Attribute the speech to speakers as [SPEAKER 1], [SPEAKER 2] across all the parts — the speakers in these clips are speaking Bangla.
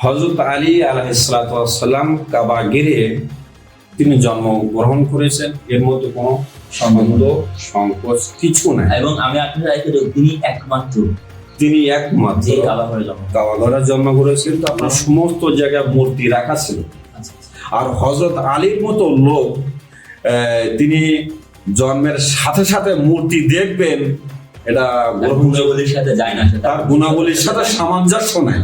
[SPEAKER 1] হযরত আলী আলাইহিস সালাম কাবা ঘিরে তিনি জন্মগ্রহণ করেছেন, এর মধ্যে কোনো সন্দেহ সংকোচ কিছু নাই।
[SPEAKER 2] এবং আমি আপনার আইতে তিনি একমাত্র
[SPEAKER 1] যে কাবা ঘরে জন্ম করেছেন। তো আপনার সমস্ত জায়গায় মূর্তি রাখা ছিল। আর হযরত আলীর মতো লোক তিনি জন্মের সাথে সাথে মূর্তি দেখবেন, এটা
[SPEAKER 2] গুণাবলীর সাথে যায় না,
[SPEAKER 1] তার গুণাবলীর সাথে সামঞ্জস্য নাই।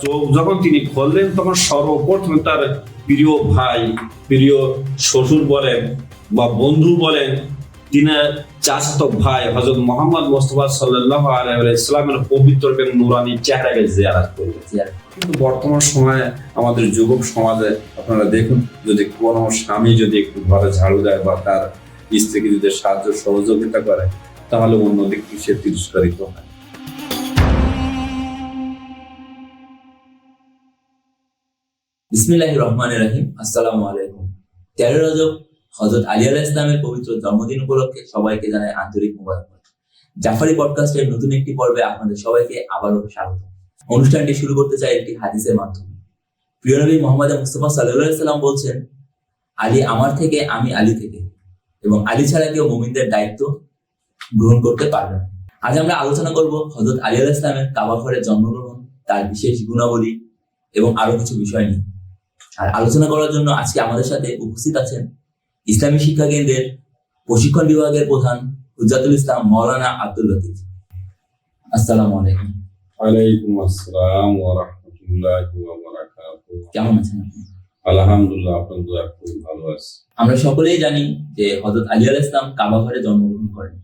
[SPEAKER 1] চোখ যখন তিনি খুললেন তখন সর্বপ্রথম তার প্রিয় ভাই, প্রিয় শ্বশুর বলেন বা বন্ধু বলেন, তিনি চাচাতো ভাই হযরত মুহাম্মদ মুস্তাফা সাল্লাল্লাহু আলাইহি ওয়াসাল্লামের পবিত্র এবং নূরানি চেহারাকে জিয়ারত করলেন। কিন্তু বর্তমান সময়ে আমাদের যুবক সমাজে আপনারা দেখুন, যদি কোনো স্বামী যদি একটু ঘরে ঝাড়ু দেয় বা তার স্ত্রীকে যদি সাহায্য সহযোগিতা করে, তাহলে অন্যদিক থেকে সে তিরস্কারিত হয়।
[SPEAKER 2] বিসমিল্লাহির রহমানির রহিম। আসসালামু আলাইকুম। 13 রজব হযরত আলী আলাইহিস সালামের পবিত্র জন্মদিন উপলক্ষে সবাইকে জানাই আন্তরিক মোবারকবাদ। জাফারি পডকাস্টের নতুন একটি পর্বে আপনাদের সবাইকে আবারও স্বাগত। অনুষ্ঠানটি শুরু করতে চাই একটি হাদিসের মাধ্যমে। প্রিয় নবী মুহাম্মদ মুস্তাফা সাল্লাল্লাহু আলাইহি সাল্লাম বলছেন, আলী আমার থেকে, আমি আলী থেকে, এবং আলী ছাড়া কেউ মুমিনদের দায়িত্ব গ্রহণ করতে পারবে না। আজ আমরা আলোচনা করব হযরত আলী আলাইহিস সালামের কাবা ঘরে জন্মগ্রহণ, তার বিশেষ গুণাবলী এবং আরো কিছু বিষয় নিয়ে। আর আলোচনা করার জন্য আজকে আমাদের সাথে উপস্থিত আছেন ইসলামী শিক্ষা কেন্দ্রের প্রশিক্ষণ বিভাগের প্রধান হুজ্জাতুল ইসলাম মাওলানা আব্দুল লতিফ। আসসালামু আলাইকুম।
[SPEAKER 1] ওয়ালাইকুম আসসালাম ওয়া রাহমাতুল্লাহি ওয়া বারাকাতুহু।
[SPEAKER 2] কেমন আছেন আপনি?
[SPEAKER 1] আলহামদুলিল্লাহ, আপনার দোয়া খুব ভালো আছে।
[SPEAKER 2] আমরা সকলেই জানি যে হযরত আলী আলাইহিস সালাম কাবা ঘরে জন্মগ্রহণ করেন,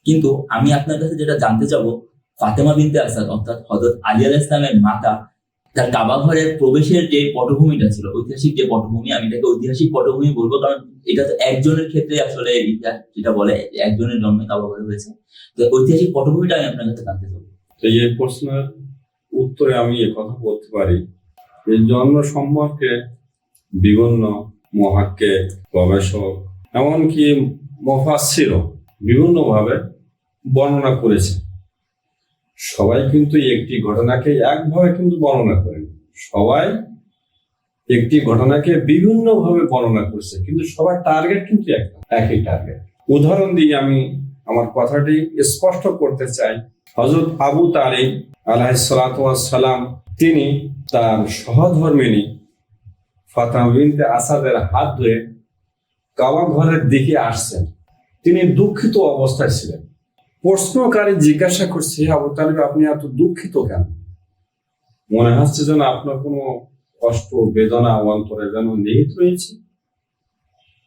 [SPEAKER 2] কিন্তু আমি আপনার কাছে যেটা জানতে চাবো, ফাতেমা বিনতে আসাদ অর্থাৎ হযরত আলী আলাইহিস সালামের মাতা, তার কাবা ঘরের প্রবেশের যে পটভূমিটা ছিল, ঐতিহাসিক যে পটভূমি, আমি এটাকে ঐতিহাসিক পটভূমি বলবো, কারণ এটা তো একজনের ক্ষেত্রে আসলে ইতিহাস যেটা বলে একজনের জন্মে কাবা ঘরে হয়েছে। তো ঐতিহাসিক পটভূমিটা আমি আপনার কাছে জানতে চাবো।
[SPEAKER 1] তো এই প্রশ্নের উত্তরে আমি কথা বলতে পারি, এই জন্ম সম্পর্কে বিভিন্ন মুহাক্কিক, গবেষক, এমনকি মুফাসসিরও বিভিন্নভাবে বর্ণনা করেছে। সবাই কিন্তু একটি ঘটনাকে একভাবে কিন্তু বর্ণনা করেন, সবাই একটি ঘটনাকে বিভিন্নভাবে বর্ণনা করছে, কিন্তু সবার টার্গেট কিন্তু একই টার্গেট। উদাহরণ দিয়ে আমি আমার কথাটি স্পষ্ট করতে চাই। হযরত আবু তালিব আলাইহিস সালাম তিনি তার সহধর্মিণী ফাতেমা বিনতে আসাদের হাত ধরে কাবা ঘরের দিকে আসছেন। তিনি দুঃখিত অবস্থায় ছিলেন। প্রশ্নকারী জিজ্ঞাসা করছে, আবু তালিব আপনি এত দুঃখিত কেন? মনে হচ্ছে যেন আপনার কোনো কষ্ট বেদনা অন্তরে যেন নিহিত রয়েছে।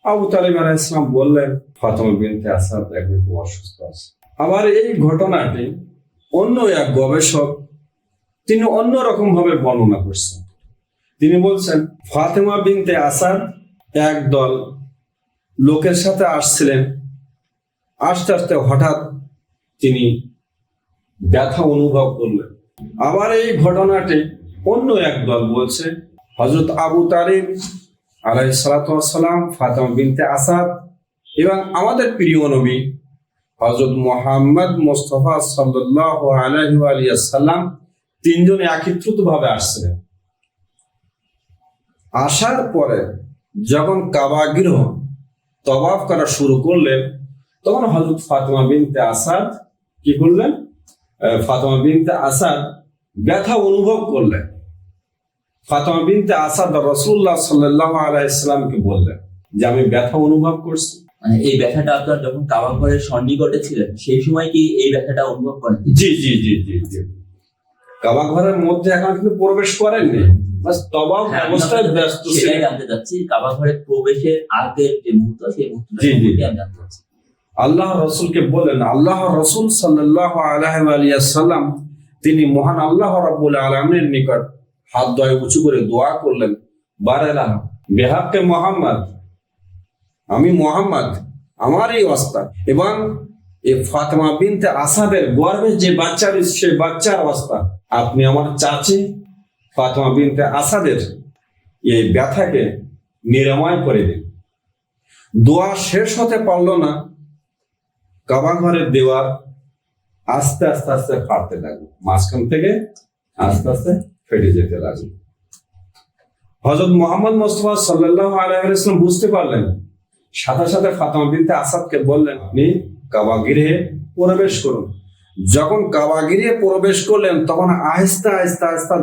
[SPEAKER 1] আবু তালিব আলাইহিস সালাম বললেন, ফাতেমা বিনতে আসাদ একটু অসুস্থ আছে। আবার এই ঘটনাটি অন্য এক গবেষক তিনি অন্যরকম ভাবে বর্ণনা করছেন। তিনি বলছেন, ফাতেমা বিনতে আসাদ একদল লোকের সাথে আসছিলেন, আস্তে আস্তে হঠাৎ তিনি ব্যথা অনুভব করলেন। আবার এই ঘটনাটি অন্য এক দল বলছে, হযরত আবু তালিব আলাইহিস সালাম, ফাতেমা বিনতে আসাদ এবং আমাদের প্রিয় নবী হযরত মুহাম্মদ মুস্তাফা সাল্লাল্লাহু আলাইহি ওয়াসাল্লাম তিনজনে একত্রিত ভাবে আসছিলেন। আসার পরে যখন কাবা গৃহ তওয়াফ করা শুরু করলেন, তখন হযরত ফাতেমা বিনতে আসাদ কি করলেন? ফাতেমা বিনতে আসাদ ব্যথা অনুভব করলেন। ফাতেমা বিনতে আসাদ রাসূলুল্লাহ সাল্লাল্লাহু আলাইহি ওয়াসাল্লামকে বললেন যে আমি ব্যথা অনুভব করছি।
[SPEAKER 2] মানে এই ব্যথাটা আপনার যখন কাবা ঘরের সন্নিকটে ছিলেন সেই সময় কি এই ব্যথাটা অনুভব করেন?
[SPEAKER 1] জি জি জি জি জি। কাবা ঘরের মধ্যে এখন কিন্তু প্রবেশ করেননি, বাস তওয়াফ অবস্থায় ব্যস্ত ছিলেন।
[SPEAKER 2] সেটাই জানতে চাচ্ছি, কাবা ঘরে প্রবেশের আগের যে মুহূর্ত, সেই মুহূর্তটা সম্পর্কে আমি জানতে চাচ্ছি।
[SPEAKER 1] আল্লাহ রাসূলকে বলেন, আল্লাহ রাসূল সাল্লাল্লাহু আলাইহি ওয়াসাল্লাম তিনি মহান আল্লাহ রাব্বুল আলামিনের নিকট হাত দুটো উঁচু করে দোয়া করলেন, বারালাহ বিহাক্কে মুহাম্মদ, আমি মুহাম্মদ আমার এই অবস্থা এবং এই ফাতেমা বিনতে আসাদের গর্ভে যে বাচ্চা রয়েছে সেই বাচ্চার অবস্থা, আপনি আমার চাচি ফাতেমা বিনতে আসাদের এই ব্যথাকে নিরাময় করে দিন। দোয়া শেষ হতে পারল না, কাবা ঘরের দেওয়াল আস্তে আস্তে আস্তে ফাটতে লাগলো, মাঝখান থেকে আস্তে আস্তে ফেটে যেতে লাগলো। হযরত মুহাম্মদ মুস্তাফা সাল্লাল্লাহু আলাইহি ওয়াসাল্লাম বুঝতে পারলেন, সাথে সাথে ফাতেমা বিনতে আসাদকে বললেন, আপনি কাবা গৃহে প্রবেশ করুন। যখন কাবা গৃহে প্রবেশ করলেন তখন আস্তে আস্তে আস্তে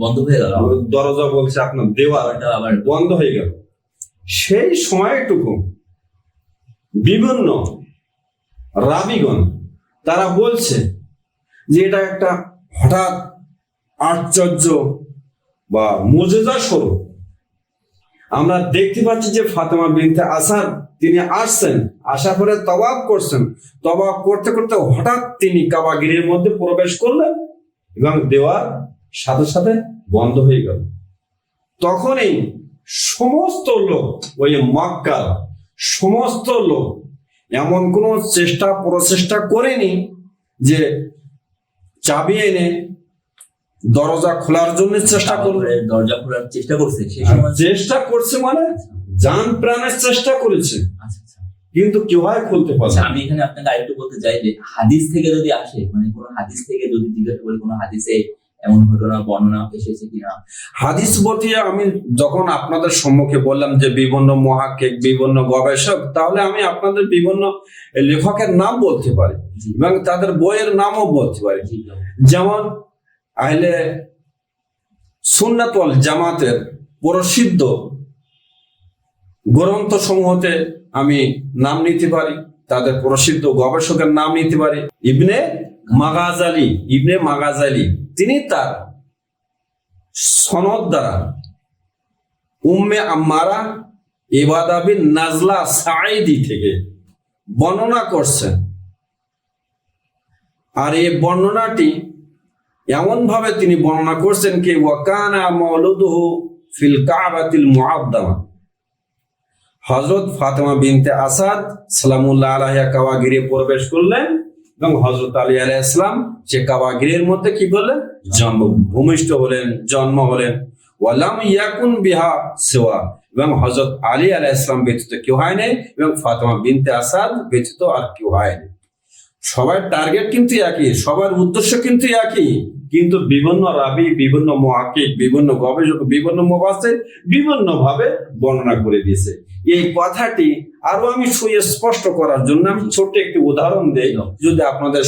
[SPEAKER 2] বন্ধ হয়ে গেল,
[SPEAKER 1] দরজা বলছে আপনার দেওয়াল
[SPEAKER 2] আবার
[SPEAKER 1] বন্ধ হয়ে গেল। সেই সময়টুকু বিভিন্ন রাবিগণ তারা বলছে যে এটা একটা হঠাৎ আশ্চর্য বা মুজিজা স্বরূপ। আমরা দেখতে পাচ্ছি যে ফাতেমা বিনতে আসাদ তিনি আসছেন, আসার পরে তওয়াফ করছেন, তওয়াফ করতে করতে হঠাৎ তিনি কাবা গৃহের মধ্যে প্রবেশ করলেন এবং দেওয়াল সাথে সাথে বন্ধ হয়ে গেল। তখনই সমস্ত লোক, ওই মক্কার সমস্ত লোক এমন কোনো প্রচেষ্টা করেনি যে চাবি এনে দরজা খোলার জন্য চেষ্টা করবে।
[SPEAKER 2] দরজা খোলার চেষ্টা করছে, সেই সময়
[SPEAKER 1] চেষ্টা করছে মানে জান প্রাণের চেষ্টা করেছে,
[SPEAKER 2] আচ্ছা আচ্ছা।
[SPEAKER 1] কিন্তু কেউ খুলতে পারছে না।
[SPEAKER 2] আমি এখানে আপনাকে আরেকটু বলতে চাই যে হাদিস থেকে যদি আসে, মানে কোনো হাদিস থেকে যদি জিজ্ঞাসা করি কোনো হাদিসে এমন ঘটনা বর্ণনা এসেছে কিনা।
[SPEAKER 1] হাদিস বলতে আমি যখন আপনাদের সম্মুখে বললাম যে বিভিন্ন মহাক্কিক, বিভিন্ন গবেষক, তাহলে আমি আপনাদের বিভিন্ন লেখকের নাম বলতে পারি এবং তাদের বইয়ের নামও বলতে পারি। যেমন আহলে সুন্নাত ওয়াল জামাতের প্রসিদ্ধ গ্রন্থ সমূহতে আমি নাম নিতে পারি, তাদের প্রসিদ্ধ গবেষকের নাম নিতে পারি। ইবনে মাগাজালি তিনি তার সনদ দ্বারা উম্মে আম্মারা ইবাদা বিন নাজলা সাঈদি থেকে বর্ণনা করছেন। আর এই বর্ণনাটি এমন ভাবে তিনি বর্ণনা করছেন কি ওয়াকানা মাওলুদুহু ফিল কাবাতিল মুআদ্দামা, হযরত ফাতেমা বিনতে আসাদ সালামুল্লাহ আলাইহা কাবা গৃহে প্রবেশ করলেন এবং হযরত আলী আলাইহিস সালাম সে কাবা গৃহের মধ্যে কি করলেন, জন্ম হলেন। ওয়ালাম ইয়াকুন বিহা সিওয়া, এবং হযরত আলী আলাইহিস সালাম ব্যতীত কেউ হয় নাই এবং ফাতেমা বিনতে আসাদ ব্যতীত আর কেউ হয় নাই। সবার টার্গেট কিন্তু একই, সবার উদ্দেশ্য কিন্তু একই, কিন্তু বিভিন্ন রাবি, বিভিন্ন মুহাক্কিক, বিভিন্ন গবেষক, বিভিন্ন মুফাসসির বিভিন্ন ভাবে বর্ণনা করে দিয়েছে। এই কথাটি আরো আমি সুস্পষ্ট করার জন্য আমি ছোট্ট একটি উদাহরণ দেই, যদি আপনাদের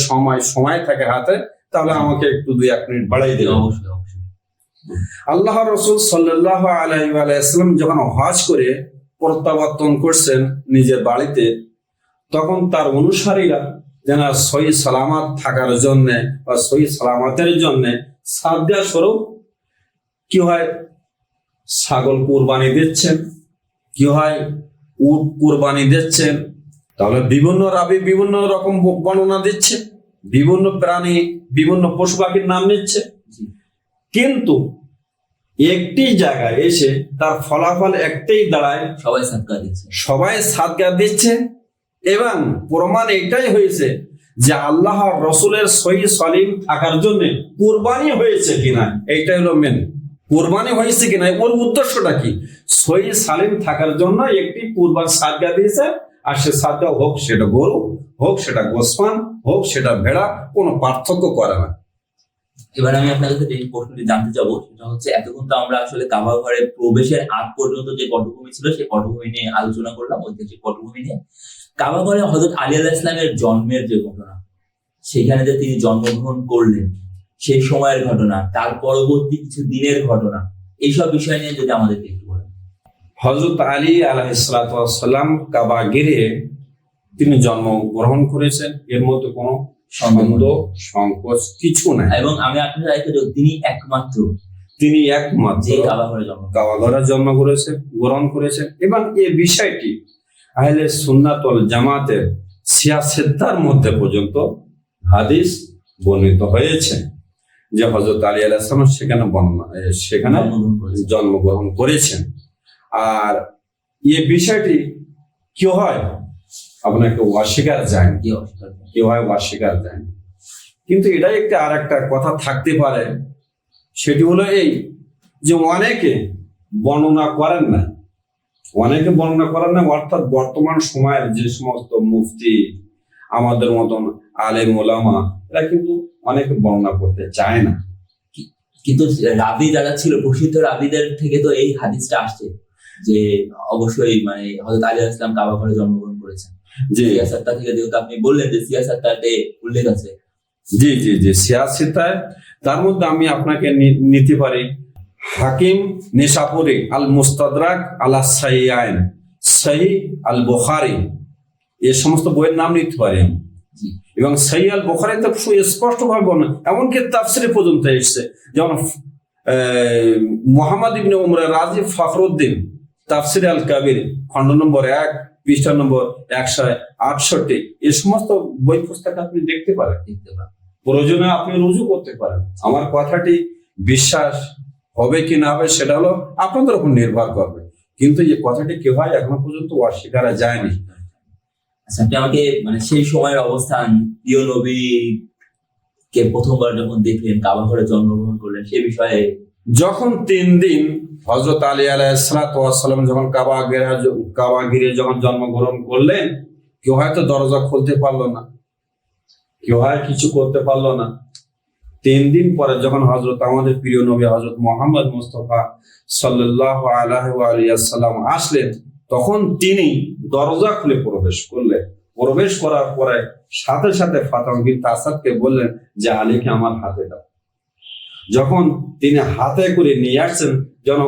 [SPEAKER 1] সময় থাকে হাতে, তাহলে আমাকে একটু 2-1 মিনিট বাড়াই দিন। আল্লাহ রাসূল সাল্লাল্লাহু আলাইহি ওয়াসাল্লাম যখন হজ করে প্রত্যাবর্তন করছেন নিজের বাড়িতে, তখন তার অনুসারীরা যেন সহি সালামত থাকার জন্য বা সহি সালামতের জন্য সাদা স্বরূপ কি হয় ছাগল কুরবানি দিচ্ছেন, কি হয় উট কুরবানি দিচ্ছেন। তাহলে বিভিন্ন রাবি বিভিন্ন রকম বর্ণনা দিচ্ছে, বিভিন্ন প্রাণী, বিভিন্ন পশু পাখির নাম নিচ্ছে, কিন্তু একটি জায়গায় এসে তার ফলাফল একটাই দাঁড়ায়, সবাই সাদকা দিচ্ছে এবং প্রমাণ এটাই হয়েছে যে আল্লাহ রসুলের সহি সালিম থাকার জন্য কুরবানি হয়েছে কিনা, এইটাই হলো মেন। কুরবানি হয়েছে কিনা, ওর উদ্দেশ্যটা কি, সহি সালিম থাকার জন্য একটি কুরবান সাদকা দিয়েছে। আর সে সাদকা হোক সেটা গরু, হোক সেটা গোসমান, হোক সেটা ভেড়া, কোনো পার্থক্য করে না।
[SPEAKER 2] এবার আমি আপনার কাছে যে প্রশ্নটি জানতে চাবো সেটা হচ্ছে, এতক্ষণ তো আমরা আসলে কাবা ঘরে প্রবেশের আগ পর্যন্ত যে পটভূমি ছিল সেই পটভূমি নিয়ে আলোচনা করলাম, ঐতিহাসিক পটভূমি নিয়ে। কাবা ঘরে হযরত আলী আলাইহিস সালামের জন্মের যে ঘটনা, সেখানে যে তিনি জন্মগ্রহণ করলেন সেই সময়ের ঘটনা, তার পরবর্তী কিছু দিনের ঘটনা, এইসব বিষয় নিয়ে যদি আমাদেরকে একটু বলেন।
[SPEAKER 1] হযরত আলী আলাইহিস সালাম কাবা গৃহে তিনি জন্মগ্রহণ করেছেন, এর মধ্যে কোনো সন্দেহ সংকোচ কিছু নাই।
[SPEAKER 2] এবং আমি আপনার তিনি একমাত্র
[SPEAKER 1] যে কাবা ঘরে গ্রহণ করেছেন। এবং এই বিষয়টি আহলে সুন্নাত ওয়াল জামাতের সিয়াসেতার মধ্যে পর্যন্ত হাদিস বর্ণিত হয়েছে যে হযরত আলী আলাইহিস সালাম সেখানে জন্মগ্রহণ করেছেন। আর এই বিষয়টি কি হয়, আপনাকে অস্বীকার যায়, কেউ হয় অস্বীকার যায়, কিন্তু এটাই আর একটা কথা থাকতে পারে, সেটি হলো এই যে অনেকে বর্ণনা করেন না, অর্থাৎ বর্তমান সময়ের যে সমস্ত মুফতি, আমাদের মতন আলেম ওলামা, এরা কিন্তু অনেকে বর্ণনা করতে চায় না।
[SPEAKER 2] কিন্তু রাবি যারা ছিল, প্রসিদ্ধ রাবিদের থেকে তো এই হাদিসটা আসছে যে অবশ্যই মানে হযরত আলী আলাইহিস সালাম কাবা ঘরে জন্মগ্রহণ করেছেন।
[SPEAKER 1] জি
[SPEAKER 2] সিয়াসাত্তা থেকে যেহেতু আপনি বললেন যে সিয়াসাত্তাতে উল্লেখ আছে।
[SPEAKER 1] জি জি জি সিয়াসিতায় তার মধ্যে আমি আপনাকে নিতে পারি হাকিম নিসাপুরি আল মুস্তাদরাক আলা সাইয়াইন সহি আল বুখারী, এই সমস্ত বইয়ের নাম নিতে পারি আমি।
[SPEAKER 2] জি।
[SPEAKER 1] এবং সহি আল বুখারীতে সুস্পষ্ট ভাবে বর্ণনা, এমনকি তাফসিরে পর্যন্ত এসেছে। যেমন মুহাম্মদ ইবনে উমর রাজি ফখরুদ্দিন তাফসির আল কাবির খণ্ড নম্বর 1 পৃষ্ঠা নম্বর 168, এই সমস্ত বই পুস্তক আপনি দেখতে পারেন, প্রয়োজনে আপনি রুজু করতে পারেন। আমার কথাটি বিশ্বাস হবে কি না হবে সেটা হলো আপনাদের উপর নির্ভর করবে, কিন্তু এই কথাটি কেউ এখনো পর্যন্ত অস্বীকার যায়নি।
[SPEAKER 2] আচ্ছা, আপনি আমাকে মানে সেই সময়ের অবস্থান, প্রিয় নবী কে প্রথমবার যখন দেখলেন, কাবা ঘরে জন্মগ্রহণ করলেন, সে বিষয়ে।
[SPEAKER 1] যখন 3 দিন হযরত আলী আলাইহিস সালাম যখন কাবা ঘিরে যখন জন্মগ্রহণ করলেন, কেউ হয়তো দরজা খুলতে পারলো না, কেউ কিছু করতে পারলো না। 3 দিন পরে যখন হযরত আমাদের প্রিয় নবী হযরত মুহাম্মদ মুস্তাফা সাল্লাল্লাহু আলাইহি ওয়া সাল্লাম আসলেন, তখন তিনি দরজা খুলে প্রবেশ করলেন। প্রবেশ করার পরে সাথে সাথে ফাতিমা বিনত আসাদকে বললেন যে আলীকে আমার হাতে দাও। যখন তিনি হাতে করে নিয়ে আসছেন, যেন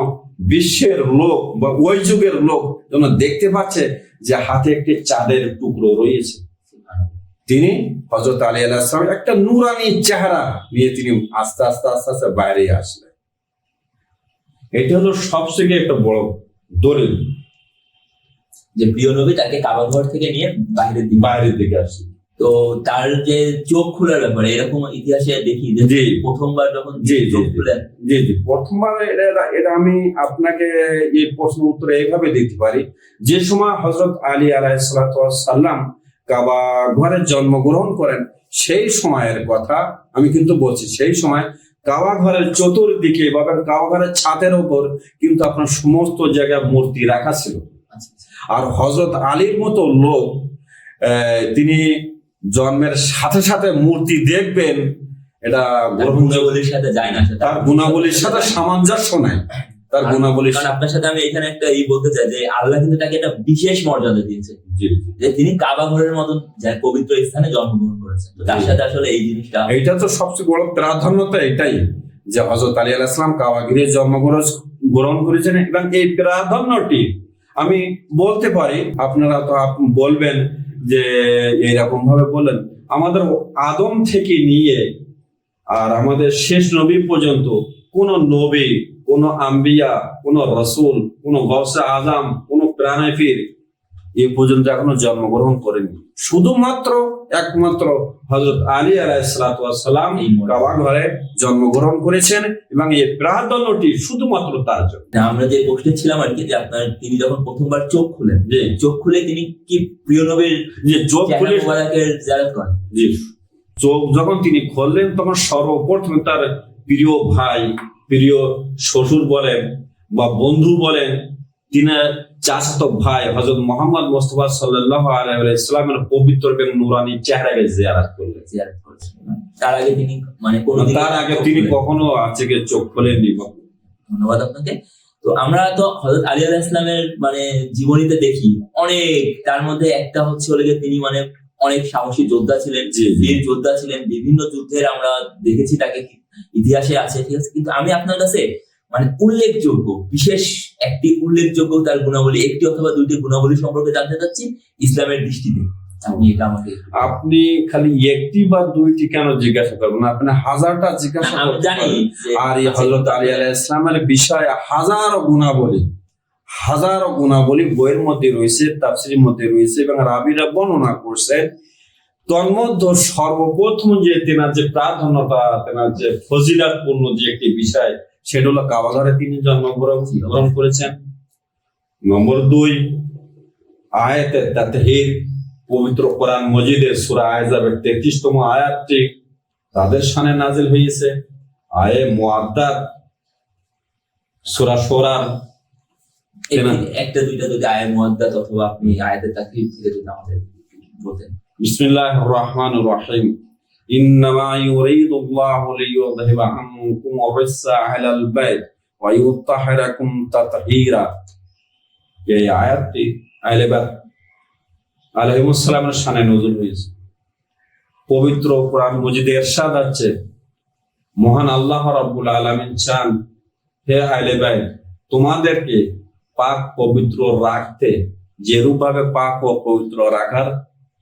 [SPEAKER 1] বিশ্বের লোক বা ওই যুগের লোক যেন দেখতে পাচ্ছে যে হাতে একটি চাঁদের টুকরো রয়েছে। তিনি হযরত আলী আলাইহিস সালাম একটা নূরানি চেহারা নিয়ে তিনি আস্তে আস্তে আস্তে আস্তে বাইরে আসলেন। এটা হলো সবথেকে একটা বড় দলিল
[SPEAKER 2] যে প্রিয় নবী তাকে কাবা ঘর থেকে নিয়ে বাইরের দিকে
[SPEAKER 1] আসছে।
[SPEAKER 2] তো তার যে চোখ খোলার ব্যাপারে এরকম ইতিহাসে দেখি যে প্রথমবার যখন চোখ খুলেন।
[SPEAKER 1] জি জি প্রথমবার এটা আমি আপনাকে এই প্রশ্ন উত্তরে এইভাবে দিতে পারি, যে সময় হযরত আলী আলাইহিস সালাম কাবা ঘরে জন্মগ্রহণ করেন, সেই সময়ের কথা আমি কিন্তু বলছি। সেই সময় কাবা ঘরের চতুর্দিকে বা কাবা ঘরের ছাদের উপর কিন্তু আপনার সমস্ত জায়গায় মূর্তি রাখা ছিল। আর হযরত আলীর মতো লোক তিনি জন্মের সাথে সাথে মূর্তি দেখবেন, এটা
[SPEAKER 2] গুণাবলীর সাথে যায় না,
[SPEAKER 1] তার গুণাবলীর সাথে সামঞ্জস্য নাই। তার গুণাবলী,
[SPEAKER 2] কারণ আপনার সাথে আমি এখানে একটা বলতে চাই যে আল্লাহ কিন্তু তাকে একটা বিশেষ মর্যাদা দিয়েছে, যে তিনি কাবা ঘরের মতন পবিত্র স্থানে জন্মগ্রহণ করেছেন। তো তার সাথে আসলে এই জিনিসটা,
[SPEAKER 1] এইটা তো সবচেয়ে বড় প্রাধান্যতা এটাই যে হযরত আলী আলাইহিস সালাম কাবা ঘিরে জন্মগ্রহণ করেছেন। এবং এই প্রাধান্যটি আমি বলতে পারি, আপনারা তো বলবেন যে এইরকম ভাবে বললেন, আমাদের আদম থেকে নিয়ে আর আমাদের শেষ নবী পর্যন্ত কোন নবী, কোন আম্বিয়া, কোন রাসূল, কোন গাউসে আজম, কোন প্রাণীর এই পর্যন্ত এখনো জন্মগ্রহণ করেনি। শুধুমাত্র একমাত্র হযরত আলী আলাইহিস সালাম কাবা ঘরে জন্মগ্রহণ করেছেন, এবং এই প্রাধান্যটি শুধুমাত্র তার জন্য।
[SPEAKER 2] আমরা যে প্রশ্নে ছিলাম আর কি, যে আপনার তিনি যখন প্রথমবার চোখ খুলেন, চোখ খুলে তিনি কি প্রিয় নবীর
[SPEAKER 1] যে চোখ খুলে
[SPEAKER 2] জিয়ারত করেন?
[SPEAKER 1] জি, চোখ যখন তিনি খুললেন, তখন সর্বপ্রথমে তার প্রিয় ভাই, প্রিয় শ্বশুর বলেন বা বন্ধু বলেন, তিনি চাচাতো ভাই হযরত মুহাম্মদ মুস্তাফা সাল্লাল্লাহু আলাইহি ওয়া সাল্লামের পবিত্র এবং নূরানি চেহারাকে জিয়ারত করলেন।
[SPEAKER 2] তার আগে তিনি
[SPEAKER 1] তিনি কখনো আজকে চোখ খোলেননি।
[SPEAKER 2] ধন্যবাদ আপনাকে। তো আমরা তো হযরত আলী আলাইহিস সালামের মানে জীবনীতে দেখি অনেক, তার মধ্যে একটা হচ্ছে তিনি মানে অনেক সাহসী যোদ্ধা ছিলেন, বীর যোদ্ধা ছিলেন। বিভিন্ন যুদ্ধের আমরা দেখেছি তাকে, ইতিহাসে আছে, ঠিক আছে। কিন্তু আমি আপনার কাছে মানে উল্লেখযোগ্য, বিশেষ একটি উল্লেখযোগ্য তার গুণাবলী, একটি অথবা দুইটি গুণাবলী সম্পর্কে জানতে চাচ্ছি ইসলামের দৃষ্টিতে।
[SPEAKER 1] আপনি খালি একটি বা দুইটি কেন জিজ্ঞাসা করবেন, আপনি হাজারটা জিজ্ঞাসা করতে পারেন। আর এই হযরত আলী আলাইহিস সালামের বিষয়ে হাজারো গুণাবলী বইয়ের মধ্যে রয়েছে, তাফসীরের মধ্যে রয়েছে, এবং রাবীরা বর্ণনা করছেন। তন্মধ্যে সর্বপ্রথম যে তেনার যে প্রাধান্যতা, তেনার যে ফজিলাতপূর্ণ যে একটি বিষয়, সেটা হলো কাবা ঘরে তিনি জন্মগ্রহণ করেছেন। নম্বর 2, আয়াতে তাতহীর, পবিত্র কোরআন মজিদের সূরা আহজাবের 33তম আয়াতটি তাদের শানে নাজিল হয়েছে। আয়ে মুআদ্দাত সূরা শূরার
[SPEAKER 2] একটা দুইটা যদি আয়ে মুআদ্দাত অথবা আপনি আয়াতে তাকরীর থেকে যদি আমাদের বলতেন।
[SPEAKER 1] বিসমিল্লাহির রহমানির রহিম। ইন্নামা ইউরিদুল্লাহু লিইয়ুযহিবা আনকুম আর-রিজসা আহলাল বাইত ওয়া ইউতাহহিরাকুম তাতহীরা। এই আয়াতটি আহলে বাইত আলাইহিস সালামের শানে নজুল হয়েছে। পবিত্র কোরআন মজিদে ইরশাদ আছে, মহান আল্লাহ রাব্বুল আলামিন চান, হে আহলে বাইত, তোমাদেরকে পাক পবিত্র রাখতে যেরূপ ভাবে পাক ও পবিত্র রাখার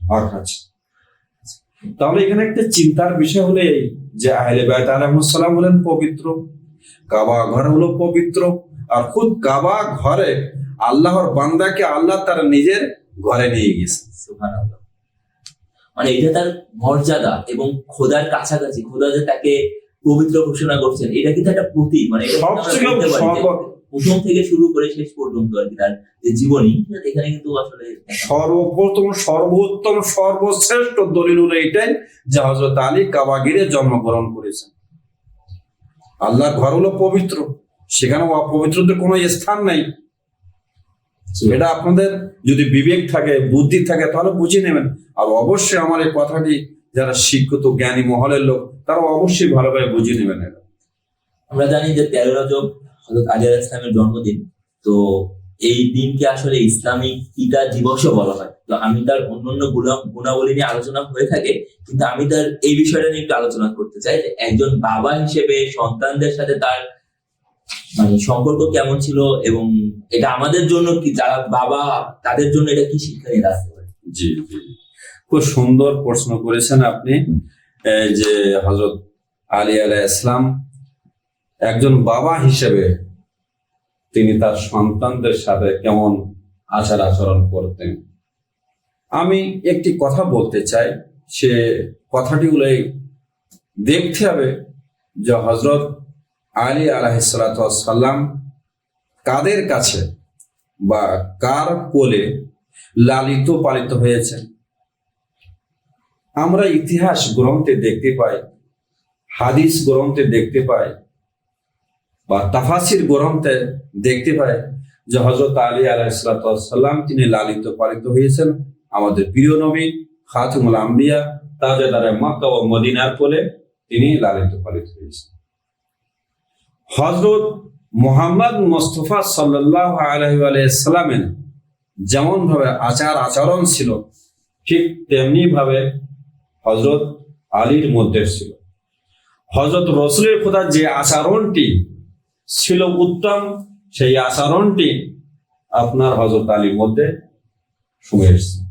[SPEAKER 1] হক আছে। তাহলে এখানে একটা চিন্তার বিষয় হলো এই যে আহলে বাইত আলাইহিস সালাম হলেন পবিত্র, কাবা ঘর হলো পবিত্র, আর খুদ কাবা ঘরে আল্লাহর বান্দাকে আল্লাহ তার নিজের ঘরে নিয়ে গেছে।
[SPEAKER 2] সুবহানাল্লাহ। মানে এটা তার মর্যাদা এবং খোদার কাছাকাছি, খোদা যে তাকে পবিত্র ঘোষণা করছেন, এটা কিন্তু একটা প্রতীক। মানে এটা
[SPEAKER 1] সব
[SPEAKER 2] আমরা
[SPEAKER 1] ছিল
[SPEAKER 2] বলতে পারি যে
[SPEAKER 1] সর্ব-
[SPEAKER 2] প্রথম থেকে শুরু করে শেষ পর্যন্ত আর কি তার যে জীবনী, এখানে কিন্তু আসলে
[SPEAKER 1] সর্বপ্রথম সর্বোত্তম সর্বশ্রেষ্ঠ দলিল হলো এটাই যে হযরত আলী কাবা ঘিরে জন্মগ্রহণ করেছেন। আল্লাহর ঘর হলো পবিত্র, সেখানে অপবিত্রদের কোনো স্থান নাই। এটা আপনাদের যদি বিবেক থাকে, বুদ্ধি থাকে, তাহলে বুঝে নেবেন। আর অবশ্যই আমার এই কথাটি যারা শিক্ষিত জ্ঞানী মহলের লোক, তারা অবশ্যই ভালোভাবে বুঝে নেবেন। এটা
[SPEAKER 2] আমরা জানি যে 13 রজব হযরত আলী আলাইহিস সালামের জন্মদিন। তো এই দিনকে আসলে ইসলামিক পিতা দিবসও বলা হয়। তো আমি তার অন্যান্য গুণাবলী নিয়ে আলোচনা হয়ে থাকে, কিন্তু আমি তার এই বিষয়টা নিয়ে একটু আলোচনা করতে চাই যে একজন বাবা হিসেবে সন্তানদের সাথে তার মানে সম্পর্ক কেমন ছিল, এবং এটা আমাদের জন্য কি, যারা বাবা তাদের জন্য এটা কি শিক্ষা নিয়ে দাঁড়াতে পারে।
[SPEAKER 1] জি জি, খুব সুন্দর প্রশ্ন করেছেন আপনি। এই যে হযরত আলী আলাইহিস সালাম একজন বাবা হিসেবে তিনি তার সন্তানদের সাথে কেমন আচার আচরণ করতেন। আমি একটি কথা বলতে চাই, সে কথাটি হলো এই, দেখতে হবে যে হযরত আলী আলাইহিস সালাম কাদের কাছে বা কার কোলে লালিত পালিত হয়েছেন। আমরা ইতিহাস গ্রন্থে দেখতে পাই, হাদিস গ্রন্থে দেখতে পাই, বা তাফাসির গ্রন্থে দেখতে পাই যে হযরত আলী আলাইহিস সালাম তিনি লালিত পালিত হয়েছেন আমাদের প্রিয় নবী খাতামুল আম্বিয়া তাজদারে মক্কা ও মদিনার কোলে তিনি লালিত পালিত হয়েছেন। হযরত মুহাম্মদ মুস্তাফা সাল্লাল্লাহু আলাইহি ওয়া সাল্লামের যেমন ভাবে আচার আচরণ ছিল, ঠিক তেমনি ভাবে হযরত আলীর মধ্যে ছিল। হযরত রাসূলের খোদা যে আচরণটি ছিল উত্তম, সেই আচরণটি আপনার হযরত আলীর মধ্যে শুয়ে এসেছে।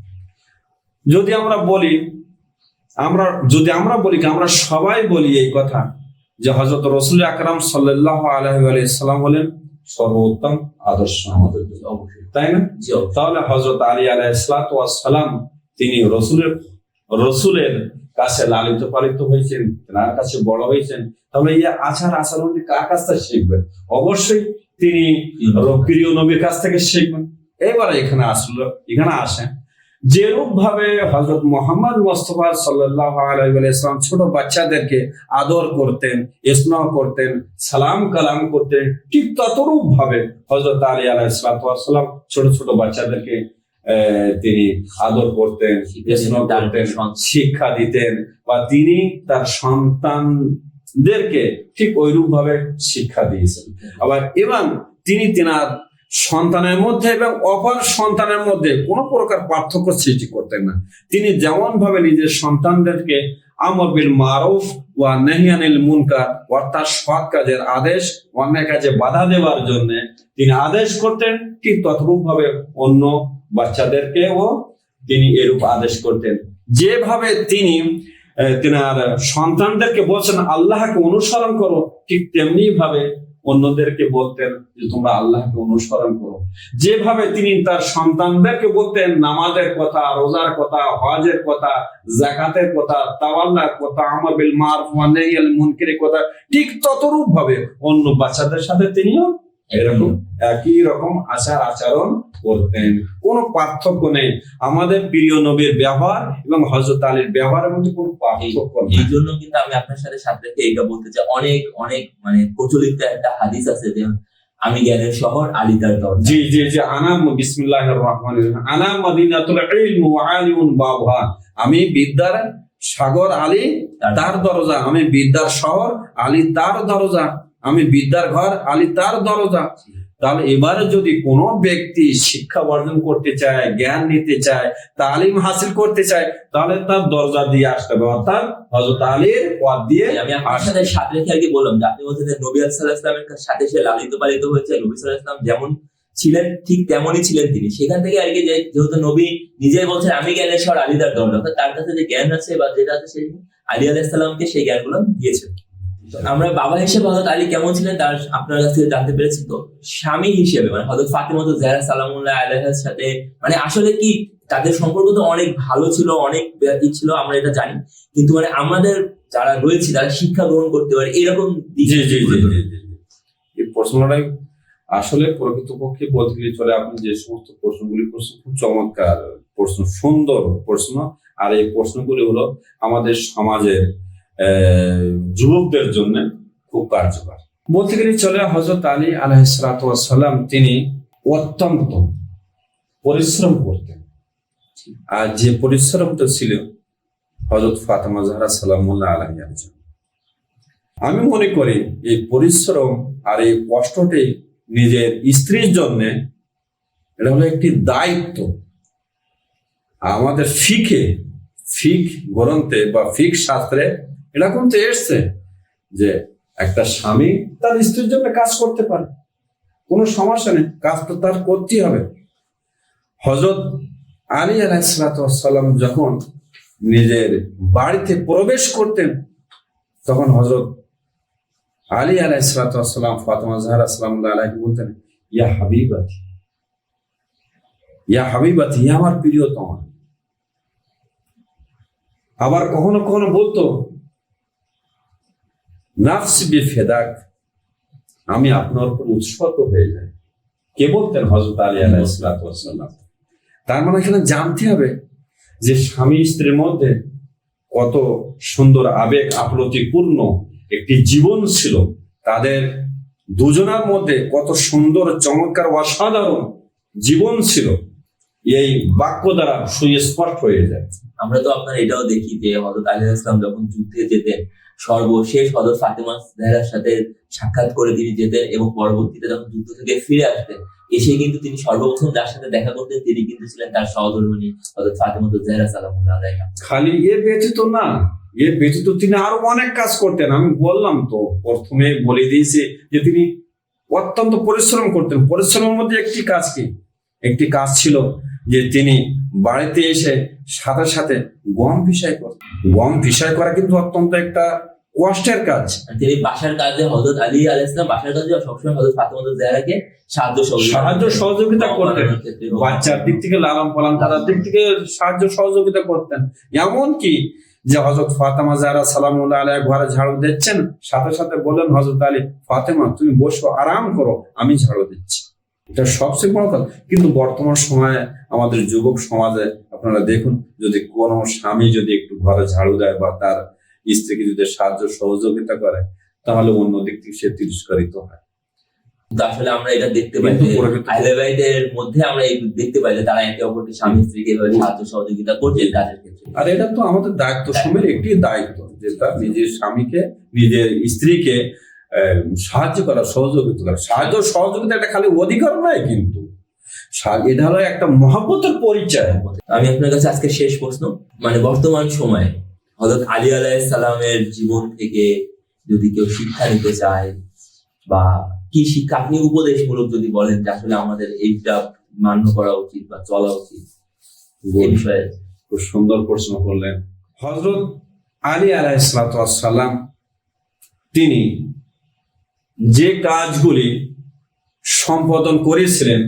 [SPEAKER 1] যদি আমরা বলি আমরা সবাই বলি এই কথা যে হযরত রাসূল আকরাম সাল্লাল্লাহু আলাইহি ওয়া সাল্লাম হলেন সর্বোত্তম আদর্শ আমাদের জন্য,
[SPEAKER 2] অবশ্যই,
[SPEAKER 1] তাই না?
[SPEAKER 2] জি অবশ্যই।
[SPEAKER 1] তাহলে হযরত আলী আলাইহিস সালাম তিনি রসুলের কাছে লালিত পালিত হয়েছেন, তার কাছে বড় হয়েছেন। তাহলে এই আচার আচরণটি কার কাছ থেকে শিখবেন? অবশ্যই তিনি প্রিয় নবীর কাছ থেকে শিখবেন। এবারে এখানে আসেন যেরূপ ভাবে হযরত মুহাম্মদ মুস্তাফা সাল্লাল্লাহু আলাইহি ওয়া সাল্লাম ছোট বাচ্চাদেরকে আদর করতেন, স্নেহ করতেন, সালাম কালাম করতেন, ঠিক ততরূপ ভাবে হযরত আলী আলাইহিস সালাম ছোট ছোট বাচ্চাদেরকে তিনি আদর করতেন, স্নেহ করতেন, শিক্ষা দিতেন, বা তিনি তার সন্তানদেরকে ঠিক ওইরূপ ভাবে শিক্ষা দিয়েছেন। আবার এবং তিনি তিনার সন্তানের মধ্যে এবং অপর সন্তানের মধ্যে কোনো প্রকার পার্থক্য সৃষ্টি করতেন না। তিনি যেমন ভাবে নিজের সন্তানদেরকে আমর বিল মারুফ ওয়া নাহি আনিল মুনকার, অর্থাৎ সৎ কাজের আদেশ, অন্যায় কাজে বাধা দেওয়ার জন্য তিনি আদেশ করতেন, ঠিক ততরূপ ভাবে অন্য বাচ্চাদেরকেও তিনি এরূপ আদেশ করতেন। যেভাবে তিনি তিনার সন্তানদেরকে বলছেন আল্লাহকে অনুসরণ করো, ঠিক তেমনি ভাবে অন্যদেরকে বলতেন যে তোমরা আল্লাহকে অনুসরণ করো। যেভাবে তিনি তার সন্তানদেরকে বলতেন নামাজের কথা, রোজার কথা, হজের কথা, যাকাতের কথা, তাওয়াল্লার কথা, আমর বিল মারুফ ওয়া নাহি আনিল মুনকারের কথা, ঠিক ততরূপ ভাবে অন্য বাচ্চাদের সাথে তিনিও এরকম একই রকম আচার আচরণ করতেন। কোনো পার্থক্য নেই। আমাদের প্রিয় নবীর ব্যবহার এবং হযরত আলীর ব্যবহারের মধ্যে কোনো পার্থক্য নেই।
[SPEAKER 2] এই জন্য কিন্তু আমি আপনার সাথে রেখে এটা বলতে চাই, অনেক অনেক মানে প্রচলিত একটা হাদিস আছে যে আমি জ্ঞানের শহর, আলী তার দরজা।
[SPEAKER 1] জি জি জি, বিসমিল্লাহির রহমানির রহিম, আনা মাদিনাতুল ইলম ওয়া আলিউন বাবুহা, আমি বিদ্যার সাগর, আলী তার দরজা, আমি বিদ্যার শহর, আলী তার দরজা, আমি বিদ্যার ঘর, আলী তার দরজা। তাহলে এবারে যদি কোনো ব্যক্তি শিক্ষা অর্জন করতে চায়, জ্ঞান নিতে চায়, তালিম হাসিল করতে চায়, তাহলে তার দরজা দিয়ে আসতে হবে, অর্থাৎ হযরত আলীর পথ দিয়ে
[SPEAKER 2] আমি আপনার সাথে সাথে রেখে আর কি বললাম যে আপনি বলছেন যে নবী সাল্লাল্লাহু আলাইহি ওয়াসাল্লামের সাথে সে লালিত পালিত হয়েছে, নবী সাল্লাল্লাহু আলাইহি ওয়াসাল্লাম যেমন ছিলেন ঠিক তেমনই ছিলেন তিনি। সেখান থেকে আর কি যেহেতু নবী নিজেই বলছেন আমি জ্ঞানের স্বর, আলী তার দরজা, অর্থাৎ তার কাছে যে জ্ঞান আছে বা যেটা আছে সেই আলী আলাইহিস সালামকে সেই জ্ঞানগুলো দিয়েছেন। আমরা বাবা হিসেবে হযরত আলী কেমন ছিলেন তার আপনার কাছ থেকে জানতে পেরেছি। তো স্বামী হিসেবে মানে হযরত ফাতেমা জাহরা সালামুল্লাহ আলাইহার সাথে মানে আসলে কি তাদের সম্পর্ক তো অনেক ভালো ছিল, অনেক ছিল, আমরা এটা জানি, কিন্তু মানে আমাদের যারা রয়েছে তারা শিক্ষা গ্রহণ করতে পারে এরকম দিক।
[SPEAKER 1] জি জি জি জি জি। এই প্রশ্নটাই আসলে প্রকৃতপক্ষে বলতে গেলে চলে, আপনি যে সমস্ত প্রশ্নগুলি করছেন খুব চমৎকার প্রশ্ন, সুন্দর প্রশ্ন। আর এই প্রশ্নগুলি হলো আমাদের সমাজের যুবকদের জন্য খুব কার্যকর বলতে গেলে চলে। হযরত আলী আলাইহিস সালাতু ওয়াস সালাম তিনি অত্যন্ত পরিশ্রম করতেন, আর যে পরিশ্রমটা ছিল হযরত ফাতেমা জাহরা সালামুল্লাহ আলাইহার জন্য। আমি মনে করি এই পরিশ্রম আর এই কষ্টটি নিজের স্ত্রীর জন্য এটা হলো একটি দায়িত্ব। আমাদের ফিক গ্রন্থে বা ফিক শাস্ত্রে এটা কিন্তু এসছে যে একটা স্বামী তার স্ত্রীর জন্য কাজ করতে পারে, কোনো সমস্যা নেই, কাজ তো তার করতেই হবে। হযরত আলী আলাইহিস সালাতু ওয়াস সালাম যখন নিজের বাড়িতে প্রবেশ করতেন তখন হযরত আলী আলাইহিস সালাতু ওয়াস সালাম ফাতেমা জাহরা সালামুল্লাহ আলাইহা বলতেন, ইয়া হাবিবাতি, ইয়া হাবিবাতি, ইয়া আমার প্রিয়তমা। আবার কখনো কখনো বলতো, নাফসি বিফিদাক, আমি আপনার উপর উৎসর্গ হয়ে যাই। কে বলতেন? হযরত আলী আলাইহিস সালাতু ওয়াস সালাম। তার মানে এখানে জানতে হবে যে স্বামী স্ত্রীর মধ্যে কত সুন্দর আবেগ আপ্লুতিপূর্ণ একটি জীবন ছিল, তাদের দুজনের মধ্যে কত সুন্দর চমৎকার অসাধারণ জীবন ছিল, এই বাক্য দ্বারা সুস্পষ্ট হয়ে যায়।
[SPEAKER 2] আমরা তো আপনার এটাও দেখি যে হযরত আলী আলাইহিস সালাম যখন যুদ্ধে যেতেন সর্বশেষ হযরত ফাতেমা জাহরার সাথে সাক্ষাৎ করে তিনি যেতেন, এবং পরবর্তীতে যখন যুদ্ধ থেকে ফিরে আসতেন এসে কিন্তু তিনি সর্বপ্রথম যার সাথে দেখা করতেন তিনি কিন্তু ছিলেন তার সহধর্মিণী হযরত ফাতেমা জাহরা সালামুল্লাহ আলাইহা।
[SPEAKER 1] খালি ব্যতীত না, ব্যতীত তিনি আরো অনেক কাজ করতেন। আমি বললাম তো, প্রথমে বলে দিয়েছি যে তিনি অত্যন্ত পরিশ্রম করতেন। পরিশ্রমের মধ্যে একটি কাজ ছিল যে তিনি বাড়িতে এসে সাথে সাথে গম পিষাই করতেন। গম পিষাই করা কিন্তু অত্যন্ত একটা কষ্টের কাজ।
[SPEAKER 2] তিনি বাসার কাজে হযরত আলী আলাইহিস সালাম বাসার কাজে সবসময় হযরত ফাতেমা জাহরাকে সাহায্য সহযোগিতা
[SPEAKER 1] করতেন, বাচ্চার দিক থেকে লালন পালন করার দিক থেকে সাহায্য সহযোগিতা করতেন। এমনকি যে হযরত ফাতেমা জাহরা সালামুল্লাহ আলাইহা ঘরে ঝাড়ু দিচ্ছেন, সাথে সাথে বললেন হযরত আলী, ফাতেমা তুমি বসো, আরাম করো, আমি ঝাড়ু দিচ্ছি। এটা সবচেয়ে বড় কথা। কিন্তু বর্তমান সময়ে আমাদের যুবক সমাজে আপনারা দেখুন, যদি কোনো স্বামী যদি একটু ঘরে ঝাড়ু দেয় বা তার স্ত্রীকে যদি সাহায্য সহযোগিতা করে, তাহলে অন্য দিক থেকে সে তিরস্কারিত হয়।
[SPEAKER 2] আসলে আমরা এটা দেখতে পাই যে আহলে বাইতের মধ্যে আমরা দেখতে পাই যে তারা একে অপরকে স্বামী স্ত্রীকে এভাবে সাহায্য সহযোগিতা করছেন কাজের ক্ষেত্রে।
[SPEAKER 1] আর এটা তো আমাদের দায়িত্ব, সময়ের একটি দায়িত্ব যে তার নিজের স্বামীকে, নিজের স্ত্রীকে সাহায্য করা, সহযোগিতা করা। সাহায্য সহযোগিতা একটা খালি অধিকার নয়, কিন্তু এটা হলো একটা মহব্বতের পরিচয়।
[SPEAKER 2] আমি আপনার কাছে আজকে শেষ প্রশ্ন, মানে বর্তমান সময়ে হযরত আলী আলাইহিস সালামের জীবন থেকে যদি কেউ শিক্ষা নিতে চায় বা কি শিক্ষা, আপনি উপদেশমূলক যদি বলেন যে আসলে আমাদের এইটা মান্য করা উচিত বা চলা উচিত, এই বিষয়ে
[SPEAKER 1] খুব সুন্দর প্রশ্ন করলেন। হযরত আলী আলাইহিস সালাম তিনি যে কাজগুলি সম্পাদন করেছিলেন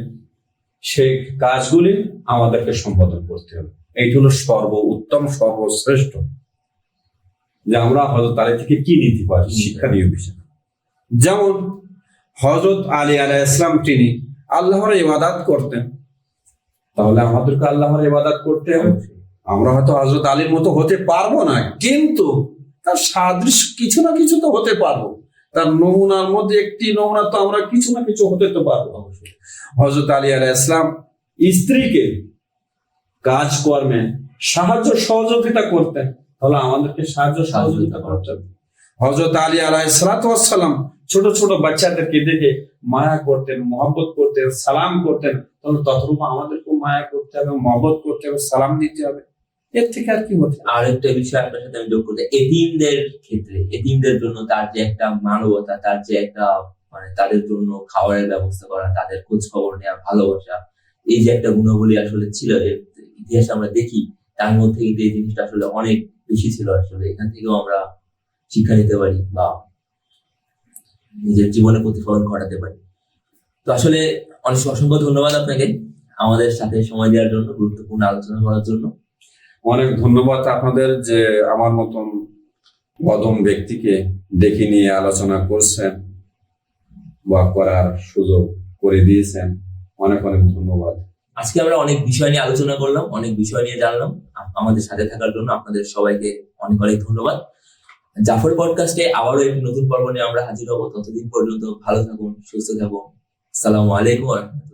[SPEAKER 1] সেই কাজগুলি আমাদেরকে সম্পাদন করতে হবে। এইটা হলো সর্বোত্তম, সর্বশ্রেষ্ঠ যে আমরা হযরত আলী থেকে কি নিতে পারি শিক্ষণীয় বিষয়। যেমন হযরত আলী আলাইহিস সালাম তিনি আল্লাহর ইবাদত করতেন, তাহলে আমাদেরকে আল্লাহর ইবাদত করতে হবে। আমরা হয়তো হযরত আলীর মতো হতে পারবো না, কিন্তু তার সাদৃশ্য কিছু না কিছু তো হতে পারবো। তার নমুনার মধ্যে একটি নমুনা তো আমরা কিছু না কিছু হতে তো পারবো। হযরত আলী আলাইহিস সালাম স্ত্রীকে কাজকর্মে সাহায্য সহযোগিতা করতেন, তাহলে আমাদেরকে সাহায্য সহযোগিতা করতে হবে। হযরত আলী আলাইহিস সালাতু ওয়াস সালাম ছোট ছোট বাচ্চাদেরকে দেখে মায়া করতেন, মহব্বত করতেন, সালাম করতেন। তাহলে ততটুকু আমাদেরকেও মায়া করতে হবে, মহব্বত করতে হবে, সালাম দিতে হবে। এর থেকে আর কি হতে পারে?
[SPEAKER 2] আর একটা বিষয় আপনার সাথে আমি যোগ করতে, এতিমদের ক্ষেত্রে, এতিমদের জন্য তার যে একটা মানবতা, তার যে একটা মানে তাদের জন্য খাবারের ব্যবস্থা করা, তাদের খোঁজ খবর নেওয়া, ভালোবাসা, এই যে একটা গুণাবলী আসলে ছিল এর ইতিহাসে আমরা দেখি, তার মধ্যে কিন্তু এই জিনিসটা আসলে অনেক বেশি ছিল। আসলে এখান থেকেও আমরা শিক্ষা নিতে পারি বা নিজের জীবনে প্রতিফলন ঘটাতে পারি। তো আসলে অনেক অসংখ্য ধন্যবাদ আপনাকে আমাদের সাথে সময় দেওয়ার জন্য, গুরুত্বপূর্ণ আলোচনা করার জন্য।
[SPEAKER 1] অনেক ধন্যবাদ আপনাদের যে আমার মতন অদম ব্যক্তিকে ডেকে নিয়ে আলোচনা করছেন বা করার সুযোগ করে দিয়েছেন। অনেক অনেক ধন্যবাদ।
[SPEAKER 2] আজকে আমরা অনেক বিষয় নিয়ে আলোচনা করলাম, অনেক বিষয় নিয়ে জানলাম। আমাদের সাথে থাকার জন্য আপনাদের সবাইকে অনেক অনেক ধন্যবাদ। জাফর পডকাস্টে আবারও একটি নতুন পর্ব নিয়ে আমরা হাজির হব। ততদিন পর্যন্ত ভালো থাকুন, সুস্থ থাকুন। আসসালামু আলাইকুম ওয়া রাহমাতুল্লাহ।